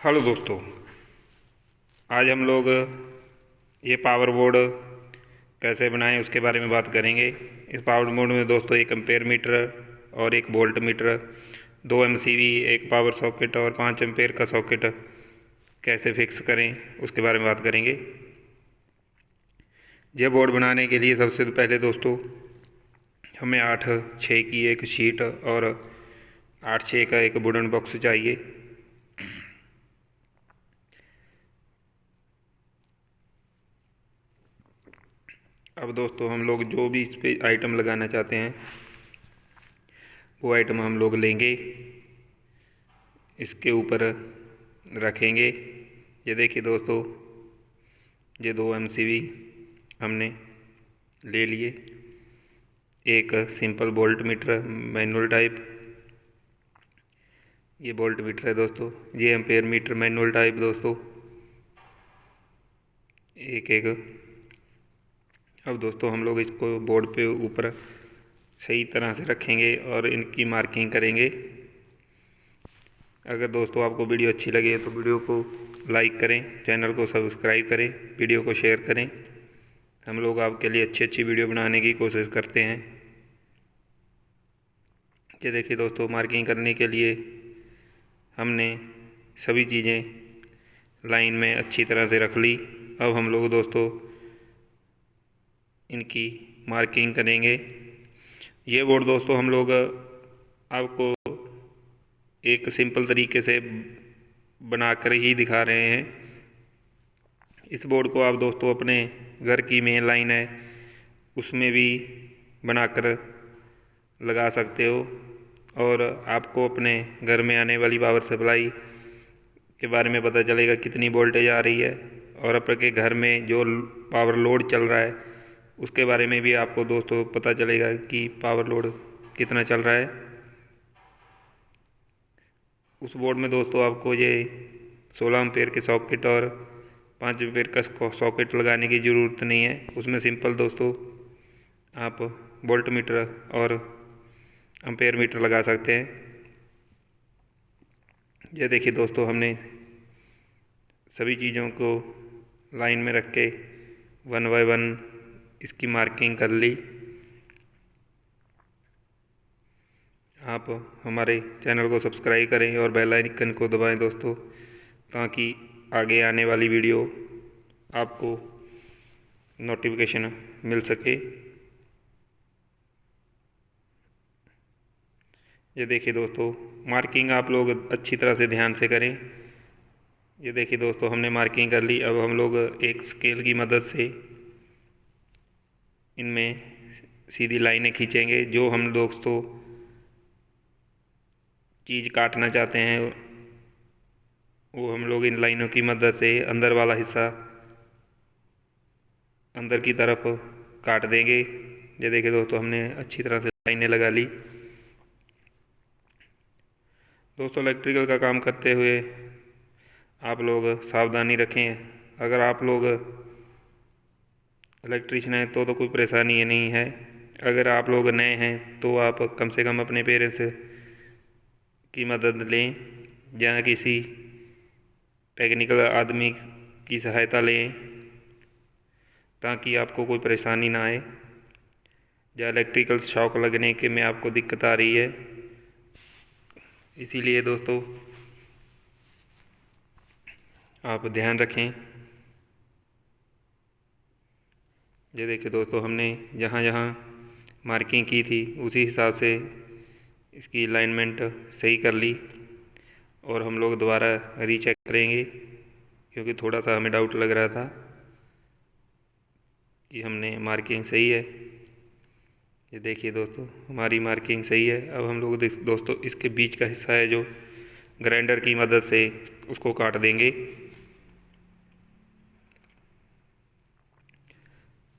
Hello दोस्तों, आज हम लोग ये पावर बोर्ड कैसे बनाएं उसके बारे में बात करेंगे। इस पावर बोर्ड में दोस्तों एक एम्पेयर मीटर और एक वोल्ट मीटर, 2 MCV, एक पावर सॉकेट और 5 एम्पेयर का सॉकेट कैसे फिक्स करें उसके बारे में बात करेंगे। ये बोर्ड बनाने के लिए सबसे पहले दोस्तों हमें 8x6 की एक शीट और 8x6 का एक वुडन बॉक्स चाहिए। अब दोस्तों हम लोग जो भी इस पर आइटम लगाना चाहते हैं वो आइटम हम लोग लेंगे, इसके ऊपर रखेंगे। ये देखिए दोस्तों, ये 2 MCV हमने ले लिए, एक simple volt meter manual type, ये वोल्ट मीटर है दोस्तों। ये एम्पेयर मीटर मैनुअल टाइप दोस्तों, एक। अब दोस्तों हम लोग इसको बोर्ड पे ऊपर सही तरह से रखेंगे और इनकी मार्किंग करेंगे। अगर दोस्तों आपको वीडियो अच्छी लगे तो वीडियो को लाइक करें, चैनल को सब्सक्राइब करें, वीडियो को शेयर करें। हम लोग आपके लिए अच्छी अच्छी वीडियो बनाने की कोशिश करते हैं। ये देखिए दोस्तों, मार्किंग करने के लिए हमने सभी चीज़ें लाइन में अच्छी तरह से रख ली। अब हम लोग दोस्तों इनकी मार्किंग करेंगे। ये बोर्ड दोस्तों हम लोग आपको एक सिंपल तरीके से बनाकर ही दिखा रहे हैं। इस बोर्ड को आप दोस्तों अपने घर की मेन लाइन है उसमें भी बनाकर लगा सकते हो, और आपको अपने घर में आने वाली पावर सप्लाई के बारे में पता चलेगा कितनी वोल्टेज आ रही है, और आपके घर में जो पावर लोड चल रहा है उसके बारे में भी आपको दोस्तों पता चलेगा कि पावर लोड कितना चल रहा है। उस बोर्ड में दोस्तों आपको ये 16 एम्पेयर के सॉकेट और 5 एम्पेयर का सॉकेट लगाने की ज़रूरत नहीं है। उसमें सिंपल दोस्तों आप वोल्ट मीटर और एम्पेयर मीटर लगा सकते हैं। ये देखिए दोस्तों, हमने सभी चीज़ों को लाइन में रख के 1 बाय 1 इसकी मार्किंग कर ली। आप हमारे चैनल को सब्सक्राइब करें और बेल आइकन को दबाएं दोस्तों, ताकि आगे आने वाली वीडियो आपको नोटिफिकेशन मिल सके। ये देखिए दोस्तों, मार्किंग आप लोग अच्छी तरह से ध्यान से करें। ये देखिए दोस्तों, हमने मार्किंग कर ली। अब हम लोग एक स्केल की मदद से इनमें सीधी लाइनें खींचेंगे। जो हम दोस्तों चीज़ काटना चाहते हैं वो हम लोग इन लाइनों की मदद से अंदर वाला हिस्सा अंदर की तरफ काट देंगे। ये देखिए दोस्तों, हमने अच्छी तरह से लाइनें लगा ली। दोस्तों इलेक्ट्रिकल का काम करते हुए आप लोग सावधानी रखें। अगर आप लोग इलेक्ट्रीशियन हैं तो कोई परेशानी नहीं है। अगर आप लोग नए हैं तो आप कम से कम अपने पेरेंट्स की मदद लें या किसी टेक्निकल आदमी की सहायता लें, ताकि आपको कोई परेशानी ना आए या इलेक्ट्रिकल शॉक लगने के में आपको दिक्कत आ रही है। इसीलिए दोस्तों आप ध्यान रखें। ये देखिए दोस्तों, हमने जहाँ जहाँ मार्किंग की थी उसी हिसाब से इसकी अलाइनमेंट सही कर ली, और हम लोग दोबारा रीचेक करेंगे क्योंकि थोड़ा सा हमें डाउट लग रहा था कि हमने मार्किंग सही है। ये देखिए दोस्तों, हमारी मार्किंग सही है। अब हम लोग दोस्तों इसके बीच का हिस्सा है जो ग्राइंडर की मदद से उसको काट देंगे।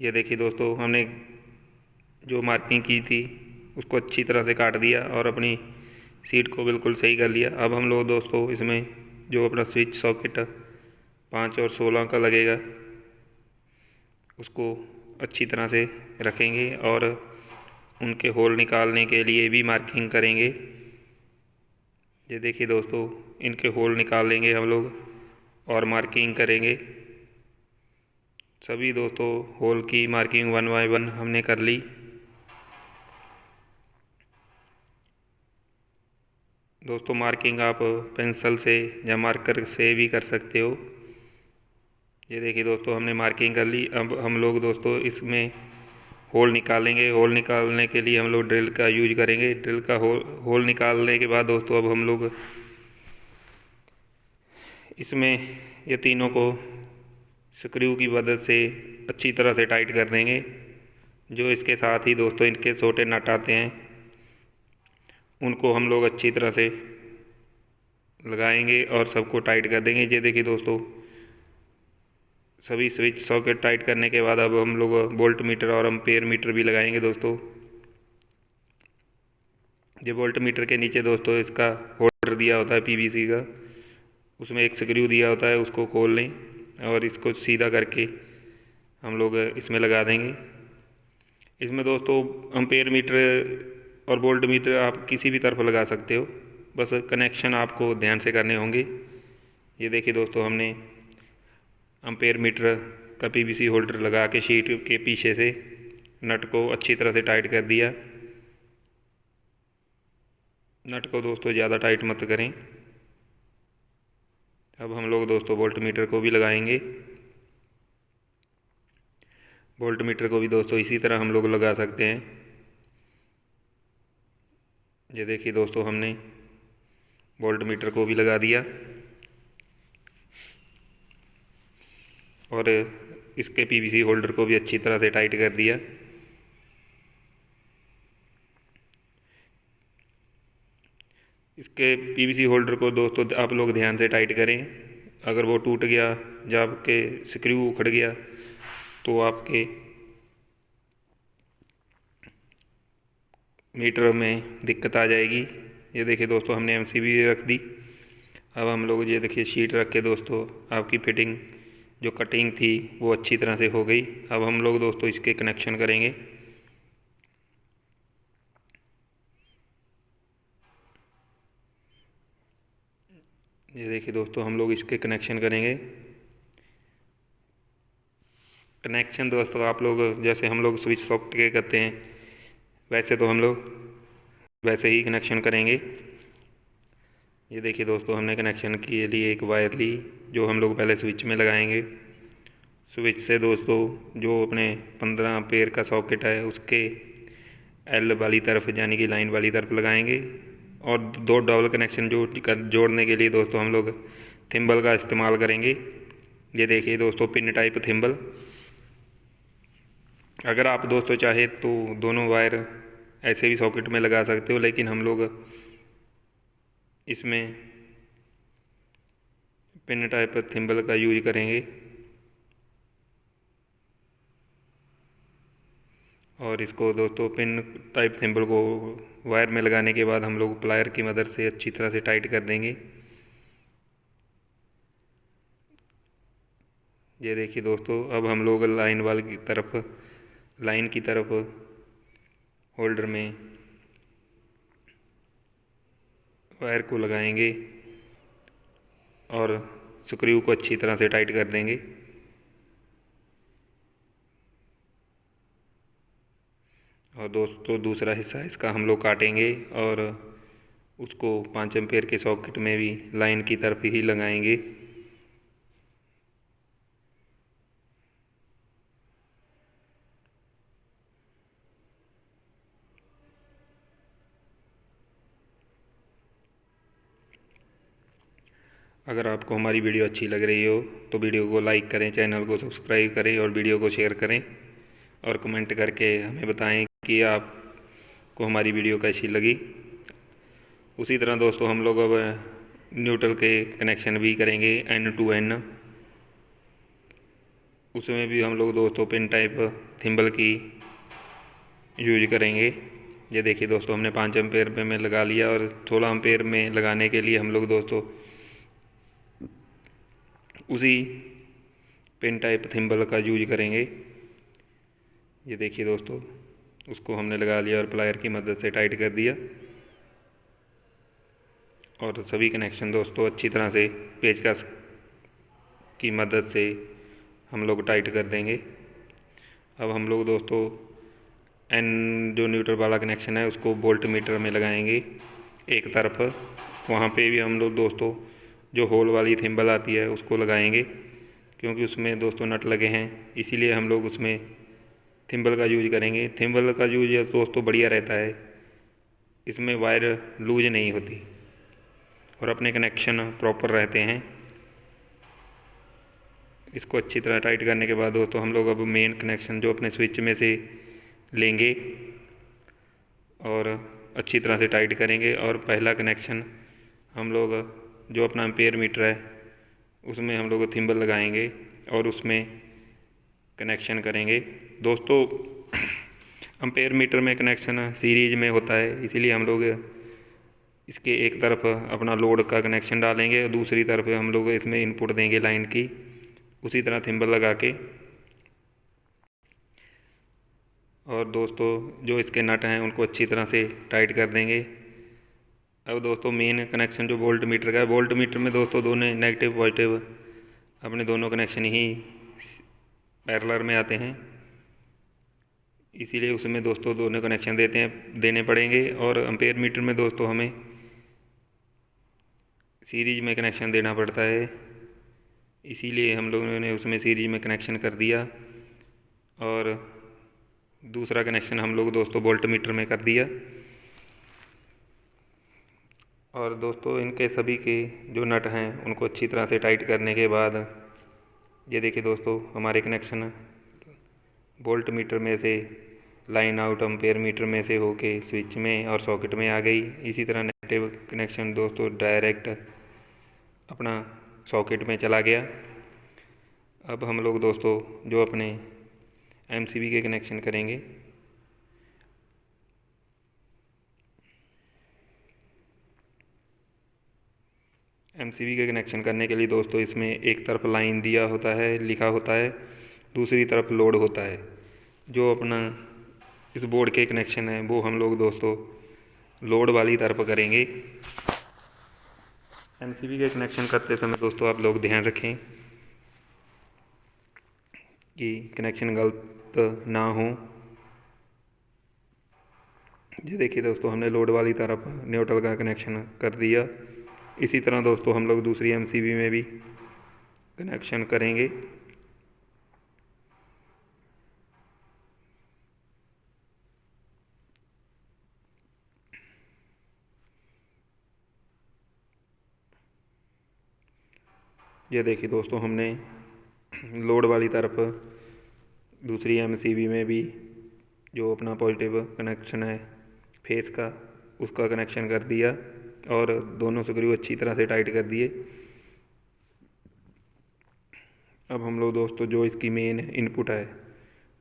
ये देखिए दोस्तों, हमने जो मार्किंग की थी उसको अच्छी तरह से काट दिया और अपनी सीट को बिल्कुल सही कर लिया। अब हम लोग दोस्तों इसमें जो अपना स्विच सॉकेट 5 और 16 का लगेगा उसको अच्छी तरह से रखेंगे और उनके होल निकालने के लिए भी मार्किंग करेंगे। ये देखिए दोस्तों, इनके होल निकाल लेंगे हम लोग और मार्किंग करेंगे। सभी दोस्तों होल की मार्किंग 1 बाय 1 हमने कर ली। दोस्तों मार्किंग आप पेंसिल से या मार्कर से भी कर सकते हो। ये देखिए दोस्तों हमने मार्किंग कर ली। अब हम लोग दोस्तों इसमें होल निकालेंगे। होल निकालने के लिए हम लोग ड्रिल का यूज करेंगे। ड्रिल का होल निकालने के बाद दोस्तों अब हम लोग इसमें ये तीनों को स्क्रू की मदद से अच्छी तरह से टाइट कर देंगे। जो इसके साथ ही दोस्तों इनके छोटे नट आते हैं उनको हम लोग अच्छी तरह से लगाएंगे और सबको टाइट कर देंगे। ये देखिए दोस्तों सभी स्विच सॉकेट टाइट करने के बाद अब हम लोग वोल्ट मीटर और एम्पेयर मीटर भी लगाएंगे। दोस्तों ये वोल्ट मीटर के नीचे दोस्तों इसका होल्डर दिया होता है पीवीसी का, उसमें एक स्क्रू दिया होता है, उसको खोल लें और इसको सीधा करके हम लोग इसमें लगा देंगे। इसमें दोस्तों एम्पेयर मीटर और वोल्ट मीटर आप किसी भी तरफ लगा सकते हो, बस कनेक्शन आपको ध्यान से करने होंगे। ये देखिए दोस्तों हमने एम्पेयर मीटर का पीवीसी होल्डर लगा के शीट के पीछे से नट को अच्छी तरह से टाइट कर दिया। नट को दोस्तों ज़्यादा टाइट मत करें। अब हम लोग दोस्तों वोल्ट मीटर को भी लगाएंगे। वोल्ट मीटर को भी दोस्तों इसी तरह हम लोग लगा सकते हैं। ये देखिए दोस्तों हमने वोल्ट मीटर को भी लगा दिया और इसके पीवीसी होल्डर को भी अच्छी तरह से टाइट कर दिया। इसके पीवीसी होल्डर को दोस्तों आप लोग ध्यान से टाइट करें। अगर वो टूट गया या आपके स्क्रू उखड़ गया तो आपके मीटर में दिक्कत आ जाएगी। ये देखिए दोस्तों हमने एमसीबी रख दी। अब हम लोग ये देखिए शीट रख के दोस्तों आपकी फिटिंग जो कटिंग थी वो अच्छी तरह से हो गई। अब हम लोग दोस्तों इसके कनेक्शन करेंगे। ये देखिए दोस्तों हम लोग इसके कनेक्शन करेंगे। कनेक्शन दोस्तों आप लोग जैसे हम लोग स्विच सॉकेट के करते हैं वैसे तो हम लोग वैसे ही कनेक्शन करेंगे। ये देखिए दोस्तों हमने कनेक्शन के लिए एक वायर ली जो हम लोग पहले स्विच में लगाएंगे। स्विच से दोस्तों जो अपने 15 एम्पेयर का सॉकेट है उसके एल वाली तरफ यानी कि लाइन वाली तरफ लगाएंगे और दो डबल कनेक्शन जोड़ने के लिए दोस्तों हम लोग थिम्बल का इस्तेमाल करेंगे। ये देखिए दोस्तों पिन टाइप थिम्बल। अगर आप दोस्तों चाहे तो दोनों वायर ऐसे भी सॉकेट में लगा सकते हो, लेकिन हम लोग इसमें पिन टाइप थिम्बल का यूज करेंगे और इसको दोस्तों पिन टाइप थिम्बल को वायर में लगाने के बाद हम लोग प्लायर की मदद से अच्छी तरह से टाइट कर देंगे। ये देखिए दोस्तों अब हम लोग लाइन की तरफ होल्डर में वायर को लगाएंगे और स्क्रू को अच्छी तरह से टाइट कर देंगे। और दोस्तों दूसरा हिस्सा इसका हम लोग काटेंगे और उसको 5 एम्पेयर के सॉकेट में भी लाइन की तरफ ही लगाएंगे। अगर आपको हमारी वीडियो अच्छी लग रही हो तो वीडियो को लाइक करें, चैनल को सब्सक्राइब करें और वीडियो को शेयर करें और कमेंट करके हमें बताएं कि आपको हमारी वीडियो कैसी लगी। उसी तरह दोस्तों हम लोग अब न्यूट्रल के कनेक्शन भी करेंगे N to N। उसमें भी हम लोग दोस्तों पिन टाइप थिम्बल की यूज करेंगे। ये देखिए दोस्तों हमने 5 एम्पेयर में लगा लिया और 16 एम्पेयर में लगाने के लिए हम लोग दोस्तों उसी पिन टाइप थिम्बल का यूज करेंगे। ये देखिए दोस्तों उसको हमने लगा लिया और प्लायर की मदद से टाइट कर दिया। और सभी कनेक्शन दोस्तों अच्छी तरह से पेचकस की मदद से हम लोग टाइट कर देंगे। अब हम लोग दोस्तों एन जो न्यूट्रल वाला कनेक्शन है उसको वोल्ट मीटर में लगाएंगे एक तरफ। वहाँ पे भी हम लोग दोस्तों जो होल वाली थिम्बल आती है उसको लगाएंगे, क्योंकि उसमें दोस्तों नट लगे हैं, इसीलिए हम लोग उसमें थिम्बल का यूज करेंगे। थिम्बल का यूज दोस्तों बढ़िया रहता है, इसमें वायर लूज नहीं होती और अपने कनेक्शन प्रॉपर रहते हैं। इसको अच्छी तरह टाइट करने के बाद दोस्तों हम लोग अब मेन कनेक्शन जो अपने स्विच में से लेंगे और अच्छी तरह से टाइट करेंगे। और पहला कनेक्शन हम लोग जो अपना एम्पेयर मीटर है उसमें हम लोग थिम्बल लगाएंगे और उसमें कनेक्शन करेंगे। दोस्तों एम्पेयर मीटर में कनेक्शन सीरीज में होता है, इसीलिए हम लोग इसके एक तरफ अपना लोड का कनेक्शन डालेंगे और दूसरी तरफ हम लोग इसमें इनपुट देंगे लाइन की, उसी तरह थिम्बल लगा के। और दोस्तों जो इसके नट हैं उनको अच्छी तरह से टाइट कर देंगे। अब दोस्तों मेन कनेक्शन जो वोल्ट मीटर का है, वोल्ट मीटर में दोस्तों दोनों नेगेटिव पॉजिटिव अपने दोनों कनेक्शन ही पैरेलल में आते हैं, इसीलिए उसमें दोस्तों दोनों कनेक्शन देने पड़ेंगे। और एम्पेयर मीटर में दोस्तों हमें सीरीज में कनेक्शन देना पड़ता है, इसीलिए हम लोगों ने उसमें सीरीज में कनेक्शन कर दिया। और दूसरा कनेक्शन हम लोग दोस्तों वोल्ट मीटर में कर दिया। और दोस्तों इनके सभी के जो नट हैं उनको अच्छी तरह से टाइट करने के बाद ये देखिए दोस्तों हमारे कनेक्शन वोल्ट मीटर में से लाइन आउट एम्पेयर मीटर में से होके स्विच में और सॉकेट में आ गई। इसी तरह नेगेटिव कनेक्शन दोस्तों डायरेक्ट अपना सॉकेट में चला गया। अब हम लोग दोस्तों जो अपने एमसीबी के कनेक्शन करेंगे। एमसीबी के कनेक्शन करने के लिए दोस्तों इसमें एक तरफ लाइन दिया होता है, लिखा होता है, दूसरी तरफ लोड होता है। जो अपना इस बोर्ड के कनेक्शन है वो हम लोग दोस्तों लोड वाली तरफ करेंगे। एमसीबी के कनेक्शन करते समय दोस्तों आप लोग ध्यान रखें कि कनेक्शन गलत ना हो। ये देखिए दोस्तों हमने लोड वाली तरफ न्यूट्रल का कनेक्शन कर दिया। इसी तरह दोस्तों हम लोग दूसरी एमसीबी में भी कनेक्शन करेंगे। ये देखिए दोस्तों हमने लोड वाली तरफ दूसरी एमसीबी में भी जो अपना पॉजिटिव कनेक्शन है फेस का उसका कनेक्शन कर दिया और दोनों स्क्रू अच्छी तरह से टाइट कर दिए। अब हम लोग दोस्तों जो इसकी मेन इनपुट है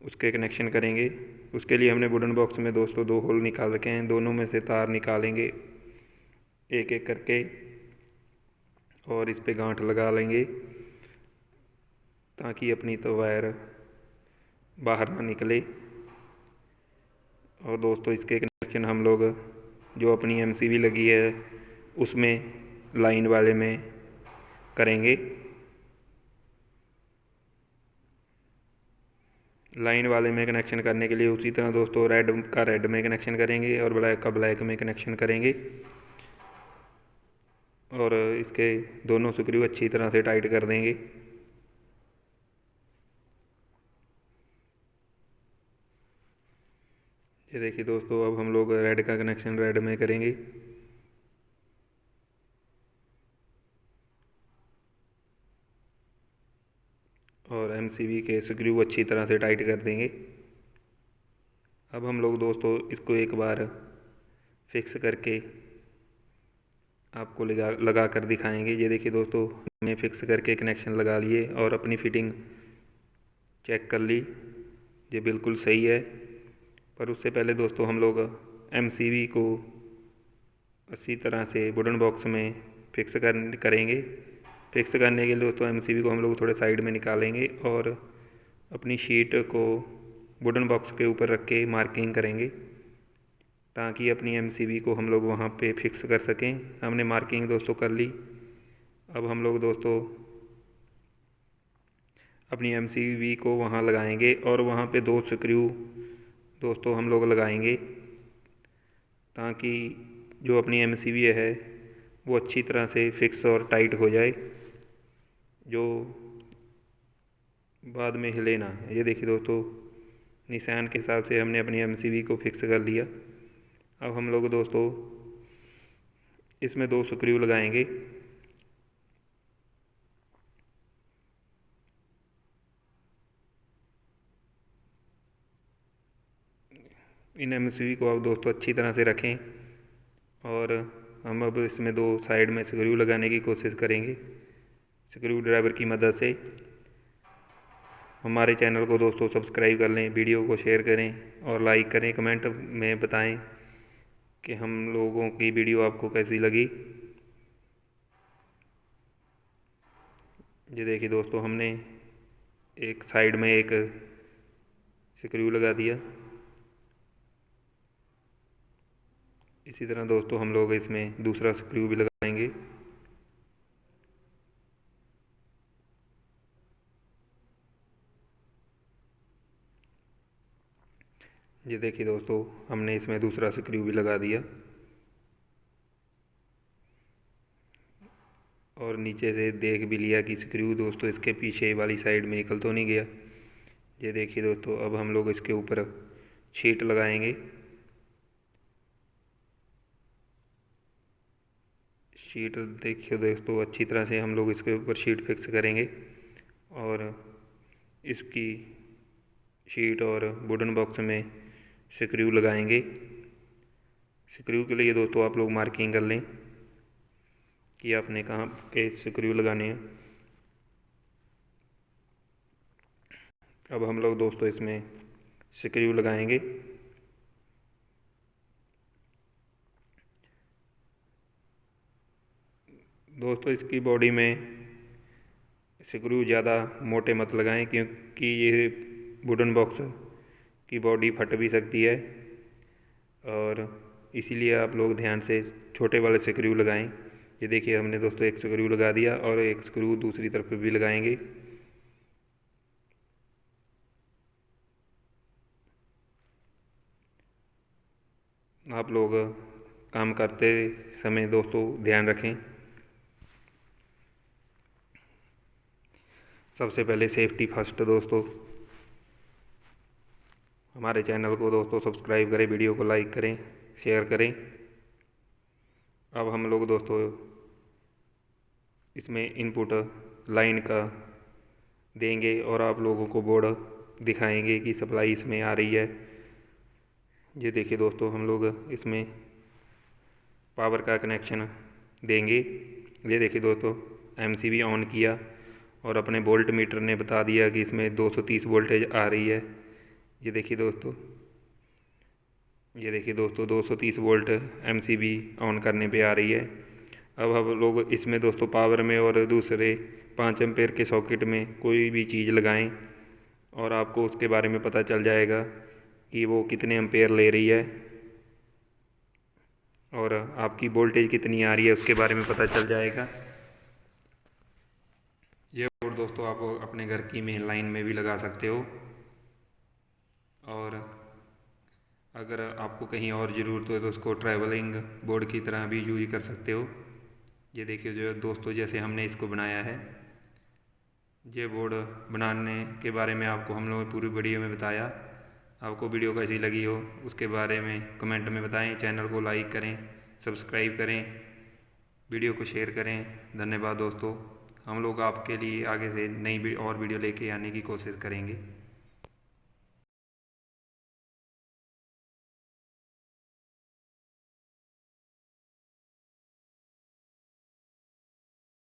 उसके कनेक्शन करेंगे। उसके लिए हमने वुडन बॉक्स में दोस्तों 2 होल निकाल रखे हैं, दोनों में से तार निकालेंगे एक एक करके और इस पे गांठ लगा लेंगे ताकि अपनी तो वायर बाहर ना निकले। और दोस्तों इसके कनेक्शन हम लोग जो अपनी एमसीबी लगी है उसमें लाइन वाले में करेंगे। लाइन वाले में कनेक्शन करने के लिए उसी तरह दोस्तों रेड का रेड में कनेक्शन करेंगे और ब्लैक का ब्लैक में कनेक्शन करेंगे। और इसके दोनों स्क्रू अच्छी तरह से टाइट कर देंगे। ये देखिए दोस्तों अब हम लोग रेड का कनेक्शन रेड में करेंगे। और एमसीबी के स्क्रू अच्छी तरह से टाइट कर देंगे। अब हम लोग दोस्तों इसको एक बार फिक्स करके आपको लगा कर दिखाएंगे। ये देखिए दोस्तों हमने फिक्स करके कनेक्शन लगा लिए और अपनी फिटिंग चेक कर ली, ये बिल्कुल सही है। पर उससे पहले दोस्तों हम लोग एमसीबी को अच्छी तरह से वुडन बॉक्स में फिक्स करेंगे। फिक्स करने के लिए दोस्तों एमसीबी को हम लोग थोड़े साइड में निकालेंगे और अपनी शीट को वुडन बॉक्स के ऊपर रख के मार्किंग करेंगे। ताकि अपनी एमसीबी को हम लोग वहाँ पे फिक्स कर सकें। हमने मार्किंग दोस्तों कर ली। अब हम लोग दोस्तों अपनी एमसीबी को वहाँ लगाएंगे और वहाँ पे 2 स्क्रू दोस्तों हम लोग लगाएंगे, ताकि जो अपनी एमसीबी है वो अच्छी तरह से फिक्स और टाइट हो जाए, जो बाद में हिले ना। ये देखिए दोस्तों, निशान के हिसाब से हमने अपनी एमसीबी को फिक्स कर लिया। अब हम लोग दोस्तों इसमें 2 स्क्रू लगाएंगे। इन एमसीबी को अब दोस्तों अच्छी तरह से रखें और हम अब इसमें 2 साइड में स्क्रू लगाने की कोशिश करेंगे स्क्रू ड्राइवर की मदद से। हमारे चैनल को दोस्तों सब्सक्राइब कर लें, वीडियो को शेयर करें और लाइक करें। कमेंट में बताएं कि हम लोगों की वीडियो आपको कैसी लगी। ये देखिए दोस्तों, हमने एक साइड में एक स्क्रू लगा दिया। इसी तरह दोस्तों हम लोग इसमें दूसरा स्क्रू भी लगाएंगे। ये देखिए दोस्तों, हमने इसमें दूसरा स्क्रू भी लगा दिया और नीचे से देख भी लिया कि स्क्रू दोस्तों इसके पीछे वाली साइड में निकल तो नहीं गया। ये देखिए दोस्तों, अब हम लोग इसके ऊपर शीट लगाएंगे। शीट देखिए दोस्तों, अच्छी तरह से हम लोग इसके ऊपर शीट फिक्स करेंगे और इसकी शीट और वुडन बॉक्स में स्क्रू लगाएंगे। स्क्रू के लिए दोस्तों आप लोग मार्किंग कर लें कि आपने कहाँ के स्क्रू लगाने हैं। अब हम लोग दोस्तों इसमें स्क्रू लगाएंगे। दोस्तों इसकी बॉडी में स्क्रू ज़्यादा मोटे मत लगाएं, क्योंकि ये वुडन बॉक्स की बॉडी फट भी सकती है और इसीलिए आप लोग ध्यान से छोटे वाले स्क्रू लगाएं। ये देखिए, हमने दोस्तों एक स्क्रू लगा दिया और एक स्क्रू दूसरी तरफ भी लगाएंगे। आप लोग काम करते समय दोस्तों ध्यान रखें। सबसे पहले सेफ्टी फर्स्ट दोस्तों। हमारे चैनल को दोस्तों सब्सक्राइब करें, वीडियो को लाइक करें, शेयर करें। अब हम लोग दोस्तों इसमें इनपुट लाइन का देंगे और आप लोगों को बोर्ड दिखाएंगे कि सप्लाई इसमें आ रही है। ये देखिए दोस्तों, हम लोग इसमें पावर का कनेक्शन देंगे। ये देखिए दोस्तों, एमसीबी ऑन किया और अपने वोल्ट मीटर ने बता दिया कि इसमें 230 वोल्टेज आ रही है। ये देखिए दोस्तों, 230 वोल्ट एमसीबी ऑन करने पे आ रही है। अब हम लोग इसमें दोस्तों पावर में और दूसरे 5 एम्पेयर के सॉकेट में कोई भी चीज़ लगाएं और आपको उसके बारे में पता चल जाएगा कि वो कितने एम्पेयर ले रही है और आपकी वोल्टेज कितनी आ रही है, उसके बारे में पता चल जाएगा। ये बोर्ड दोस्तों आप अपने घर की मेन लाइन में भी लगा सकते हो और अगर आपको कहीं और ज़रूरत हो तो उसको ट्रैवलिंग बोर्ड की तरह भी यूज कर सकते हो। ये देखिए जो दोस्तों, जैसे हमने इसको बनाया है, ये बोर्ड बनाने के बारे में आपको हम लोगों ने पूरी वीडियो में बताया। आपको वीडियो कैसी लगी हो उसके बारे में कमेंट में बताएं। चैनल को लाइक करें, सब्सक्राइब करें, वीडियो को शेयर करें। धन्यवाद दोस्तों। हम लोग आपके लिए आगे से नई और वीडियो लेके आने की कोशिश करेंगे।